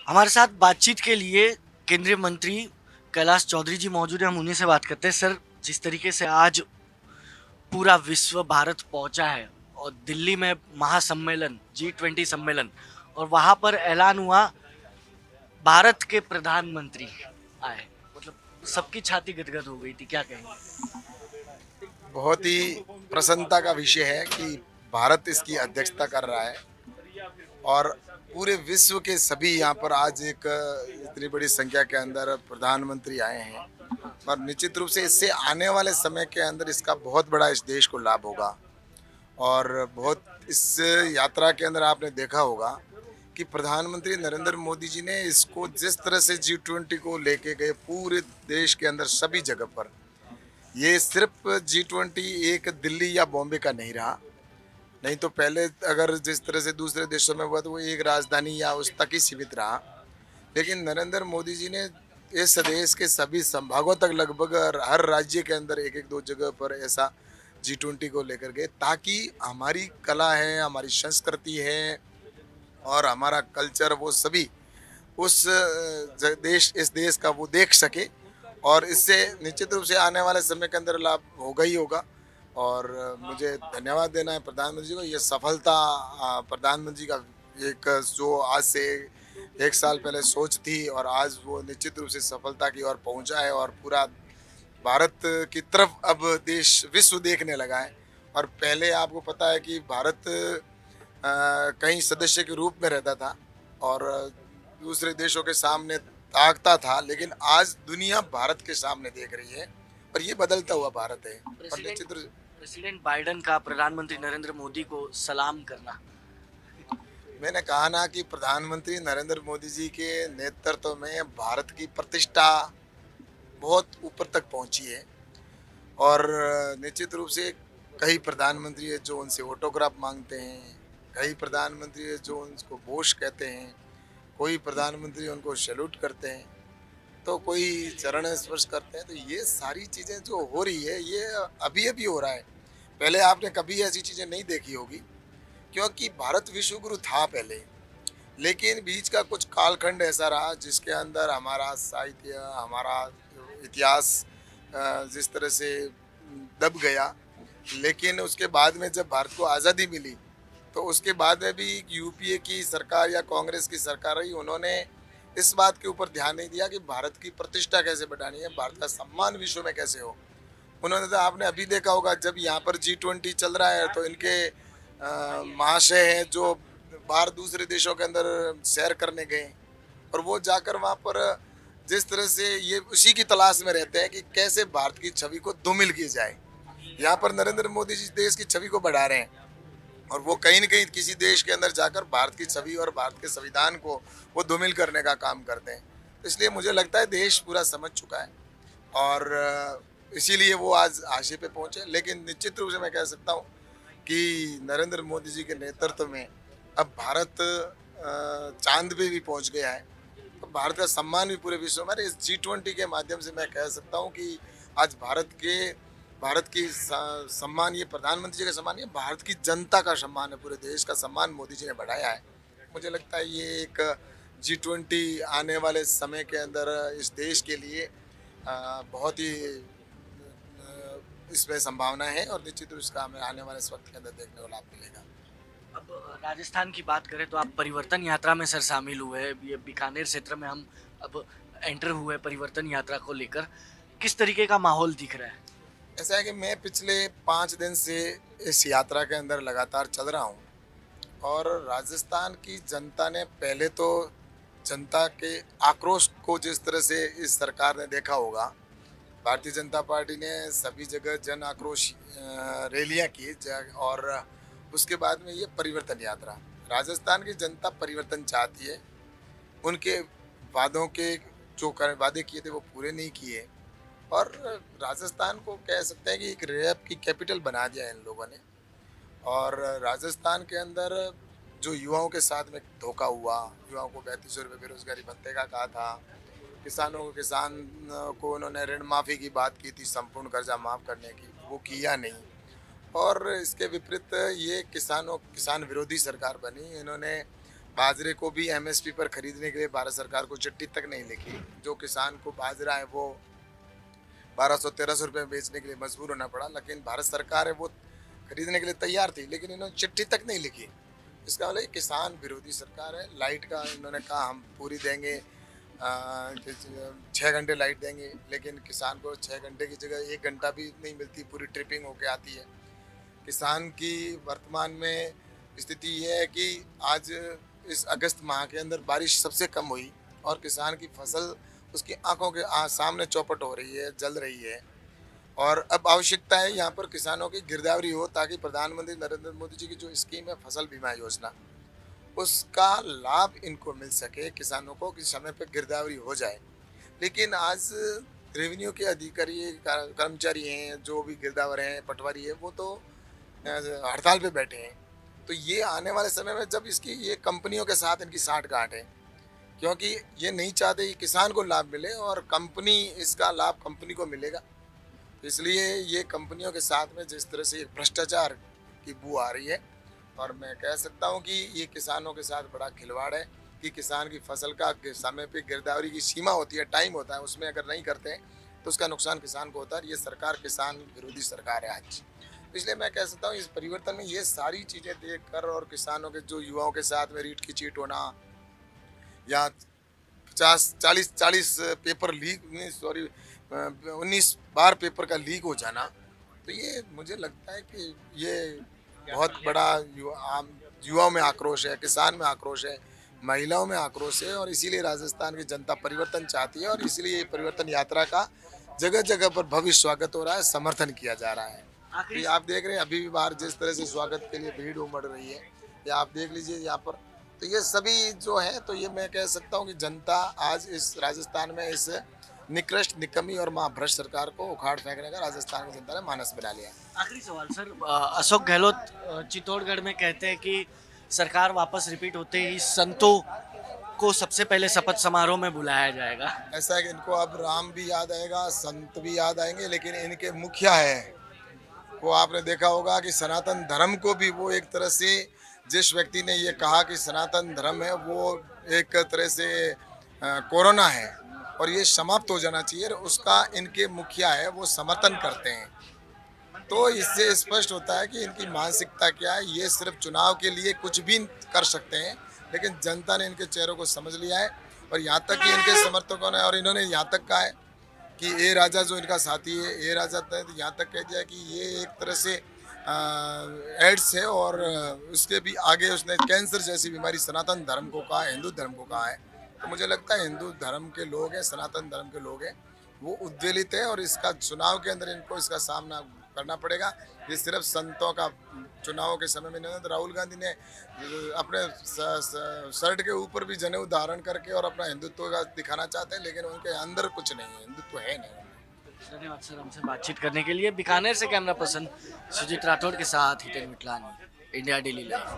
हमारे साथ बातचीत के लिए केंद्रीय मंत्री कैलाश चौधरी जी मौजूद हैं। हम उन्हीं से बात करते हैं। सर, जिस तरीके से आज पूरा विश्व भारत पहुंचा है और दिल्ली में महासम्मेलन G20 सम्मेलन, और वहां पर ऐलान हुआ, भारत के प्रधानमंत्री आए, मतलब सबकी छाती गदगद हो गई थी। क्या कहेंगे? बहुत ही प्रसन्नता का विषय है कि भारत इसकी अध्यक्षता कर रहा है और पूरे विश्व के सभी यहाँ पर आज एक इतनी बड़ी संख्या के अंदर प्रधानमंत्री आए हैं और निश्चित रूप से इससे आने वाले समय के अंदर इसका बहुत बड़ा इस देश को लाभ होगा। और बहुत इस यात्रा के अंदर आपने देखा होगा कि प्रधानमंत्री नरेंद्र मोदी जी ने इसको जिस तरह से G20 को लेके गए पूरे देश के अंदर सभी जगह पर, ये सिर्फ G20 एक दिल्ली या बॉम्बे का नहीं रहा। नहीं तो पहले अगर जिस तरह से दूसरे देशों में हुआ तो वो एक राजधानी या उस तक ही सीमित रहा। लेकिन नरेंद्र मोदी जी ने इस देश के सभी संभागों तक लगभग हर राज्य के अंदर एक एक दो जगह पर ऐसा G20 को लेकर गए, ताकि हमारी कला है, हमारी संस्कृति है और हमारा कल्चर वो सभी उस देश इस देश का वो देख सके। और इससे निश्चित रूप से आने वाले समय के अंदर लाभ होगा ही होगा। और मुझे धन्यवाद देना है प्रधानमंत्री जी को। ये सफलता प्रधानमंत्री का एक जो आज से एक साल पहले सोच थी और आज वो निश्चित रूप से सफलता की ओर पहुंचा है और पूरा भारत की तरफ अब देश विश्व देखने लगा है। और पहले आपको पता है कि भारत कहीं सदस्य के रूप में रहता था और दूसरे देशों के सामने ताकता था, लेकिन आज दुनिया भारत के सामने देख रही है और ये बदलता हुआ भारत है। और प्रेसिडेंट निश्चित प्रेसिडेंट बाइडेन का प्रधानमंत्री नरेंद्र मोदी को सलाम करना। मैंने कहा ना कि प्रधानमंत्री नरेंद्र मोदी जी के नेतृत्व में भारत की प्रतिष्ठा बहुत ऊपर तक पहुंची है। और निश्चित रूप से कई प्रधानमंत्री है जो उनसे ऑटोग्राफ मांगते हैं, कई प्रधानमंत्री है जो उनको बोस कहते हैं, कोई प्रधानमंत्री उनको सैल्यूट करते हैं, तो कोई चरण स्पर्श करते हैं। तो ये सारी चीज़ें जो हो रही है ये अभी अभी हो रहा है। पहले आपने कभी ऐसी चीज़ें नहीं देखी होगी, क्योंकि भारत विश्व गुरु था पहले, लेकिन बीच का कुछ कालखंड ऐसा रहा जिसके अंदर हमारा साहित्य, हमारा इतिहास जिस तरह से दब गया। लेकिन उसके बाद में जब भारत को आज़ादी मिली तो उसके बाद में भी यूपीए की सरकार या कांग्रेस की सरकार रही, उन्होंने इस बात के ऊपर ध्यान नहीं दिया कि भारत की प्रतिष्ठा कैसे बढ़ानी है, भारत का सम्मान विश्व में कैसे हो। उन्होंने तो आपने अभी देखा होगा जब यहाँ पर G20 चल रहा है तो इनके महाशय हैं जो बाहर दूसरे देशों के अंदर सैर करने गए और वो जाकर वहाँ पर जिस तरह से ये उसी की तलाश में रहते हैं कि कैसे भारत की छवि को धूमिल की जाए। यहाँ पर नरेंद्र मोदी जी देश की छवि को बढ़ा रहे हैं और वो कहीं न कहीं किसी देश के अंदर जाकर भारत की छवि और भारत के संविधान को वो धूमिल करने का काम करते हैं। तो इसलिए मुझे लगता है देश पूरा समझ चुका है और इसीलिए वो आज हाशिए पे पहुँचे। लेकिन निश्चित रूप से मैं कह सकता हूँ कि नरेंद्र मोदी जी के नेतृत्व में अब भारत चांद पे भी पहुँच गया है। तो भारत का सम्मान भी पूरे विश्व में, इस G20 के माध्यम से मैं कह सकता हूँ कि आज भारत की सम्मान, ये प्रधानमंत्री जी का सम्मान, ये भारत की जनता का सम्मान है, पूरे देश का सम्मान मोदी जी ने बढ़ाया है। मुझे लगता है ये एक G20 आने वाले समय के अंदर इस देश के लिए बहुत ही इसमें संभावना है और निश्चित रूप से इसका हमें आने वाले इस वक्त के अंदर देखने को लाभ मिलेगा। अब राजस्थान की बात करें तो आप परिवर्तन यात्रा में सर शामिल हुए हैं। ये बीकानेर क्षेत्र में हम अब एंटर हुए परिवर्तन यात्रा को लेकर। किस तरीके का माहौल दिख रहा है? ऐसा है कि मैं पिछले 5 दिन से इस यात्रा के अंदर लगातार चल रहा हूँ और राजस्थान की जनता ने पहले तो जनता के आक्रोश को जिस तरह से इस सरकार ने देखा होगा, भारतीय जनता पार्टी ने सभी जगह जन आक्रोश रैलियां की और उसके बाद में ये परिवर्तन यात्रा। राजस्थान की जनता परिवर्तन चाहती है। उनके वादों के जो वादे किए थे वो पूरे नहीं किए और राजस्थान को कह सकते हैं कि एक रैप की कैपिटल बना दिया इन लोगों ने। और राजस्थान के अंदर जो युवाओं के साथ में धोखा हुआ, युवाओं को 3200 रुपये बेरोजगारी भत्ते का कहा था, किसान को उन्होंने ऋण माफ़ी की बात की थी, संपूर्ण कर्जा माफ़ करने की, वो किया नहीं। और इसके विपरीत ये किसान विरोधी सरकार बनी। इन्होंने बाजरे को भी एमएसपी पर खरीदने के लिए भारत सरकार को चिट्ठी तक नहीं लिखी। जो किसान को बाजरा है वो 1200-1300 रुपये में बेचने के लिए मजबूर होना पड़ा, लेकिन भारत सरकार है वो खरीदने के लिए तैयार थी, लेकिन इन्होंने चिट्ठी तक नहीं लिखी। इसका मतलब किसान विरोधी सरकार है। लाइट का इन्होंने कहा हम पूरी देंगे, 6 घंटे लाइट देंगे, लेकिन किसान को 6 घंटे की जगह 1 घंटा भी नहीं मिलती, पूरी ट्रिपिंग होके आती है। किसान की वर्तमान में स्थिति ये है कि आज इस अगस्त माह के अंदर बारिश सबसे कम हुई और किसान की फसल उसकी आंखों के सामने चौपट हो रही है, जल रही है। और अब आवश्यकता है यहाँ पर किसानों की गिरदावरी हो, ताकि प्रधानमंत्री नरेंद्र मोदी जी की जो स्कीम है फसल बीमा योजना, उसका लाभ इनको मिल सके, किसानों को कि समय पर गिरदावरी हो जाए। लेकिन आज रेवेन्यू के अधिकारी कर्मचारी हैं, जो भी गिरदावर हैं, पटवारी है, वो तो हड़ताल पे बैठे हैं। तो ये आने वाले समय में जब इसकी ये कंपनियों के साथ इनकी साठगांठ है, क्योंकि ये नहीं चाहते कि किसान को लाभ मिले और कंपनी इसका लाभ कंपनी को मिलेगा। तो इसलिए ये कंपनियों के साथ में जिस तरह से एक भ्रष्टाचार की बू आ रही है, और मैं कह सकता हूँ कि ये किसानों के साथ बड़ा खिलवाड़ है कि किसान की फसल का समय पे गिरदावरी की सीमा होती है, टाइम होता है, उसमें अगर नहीं करते हैं तो उसका नुकसान किसान को होता है। ये सरकार किसान विरोधी सरकार है आज। इसलिए मैं कह सकता हूँ इस परिवर्तन में ये सारी चीज़ें देख कर, और किसानों के जो युवाओं के साथ में रीट की चीट होना, या 40 पेपर लीक, 19 बार पेपर का लीक हो जाना, तो ये मुझे लगता है कि ये बहुत बड़ा युवाओं में आक्रोश है, किसान में आक्रोश है, महिलाओं में आक्रोश है। और इसीलिए राजस्थान की जनता परिवर्तन चाहती है, और इसीलिए ये परिवर्तन यात्रा का जगह जगह पर भव्य स्वागत हो रहा है, समर्थन किया जा रहा है। तो ये आप देख रहे हैं अभी भी बाहर जिस तरह से स्वागत के लिए भीड़ उमड़ रही है, या आप देख लीजिए यहाँ पर, तो ये सभी जो है, तो ये मैं कह सकता हूँ कि जनता आज इस राजस्थान में इस निकृष्ट, निकम्मी और महाभ्रष्ट सरकार को उखाड़ फेंकने का राजस्थान की जनता ने मानस बना लिया है। आखिरी सवाल सर, अशोक गहलोत चित्तौड़गढ़ में कहते हैं कि सरकार वापस रिपीट होते ही संतों को सबसे पहले शपथ समारोह में बुलाया जाएगा। ऐसा है कि इनको अब राम भी याद आएगा, संत भी याद आएंगे, लेकिन इनके मुखिया है वो आपने देखा होगा कि सनातन धर्म को भी वो एक तरह से, जिस व्यक्ति ने ये कहा कि सनातन धर्म है वो एक तरह से कोरोना है और ये समाप्त हो जाना चाहिए, उसका इनके मुखिया है वो समर्थन करते हैं। तो इससे स्पष्ट होता है कि इनकी मानसिकता क्या है। ये सिर्फ चुनाव के लिए कुछ भी कर सकते हैं, लेकिन जनता ने इनके चेहरों को समझ लिया है। और यहाँ तक कि इनके समर्थकों ने, और इन्होंने यहाँ तक कहा है कि ए राजा जो इनका साथी है, ए राजा यहाँ तक कह दिया कि ये एक तरह से एड्स है, और उसके भी आगे उसने कैंसर जैसी बीमारी सनातन धर्म को कहा है, हिंदू धर्म को कहा है। तो मुझे लगता है हिंदू धर्म के लोग हैं, सनातन धर्म के लोग हैं, वो उद्वेलित है, और इसका चुनाव के अंदर इनको इसका सामना करना पड़ेगा। ये सिर्फ संतों का चुनाव के समय में नहीं, तो राहुल गांधी ने अपने शर्ट के ऊपर भी जनेऊ धारण करके और अपना हिंदुत्व का दिखाना चाहते हैं, लेकिन उनके अंदर कुछ नहीं है, हिंदुत्व है नहीं। धन्यवाद सर हमसे बातचीत करने के लिए। बीकानेर से कैमरा पर्सन सुजीत राठौड़ के साथ हितेन मिटलानी, इंडिया डेली लाइव।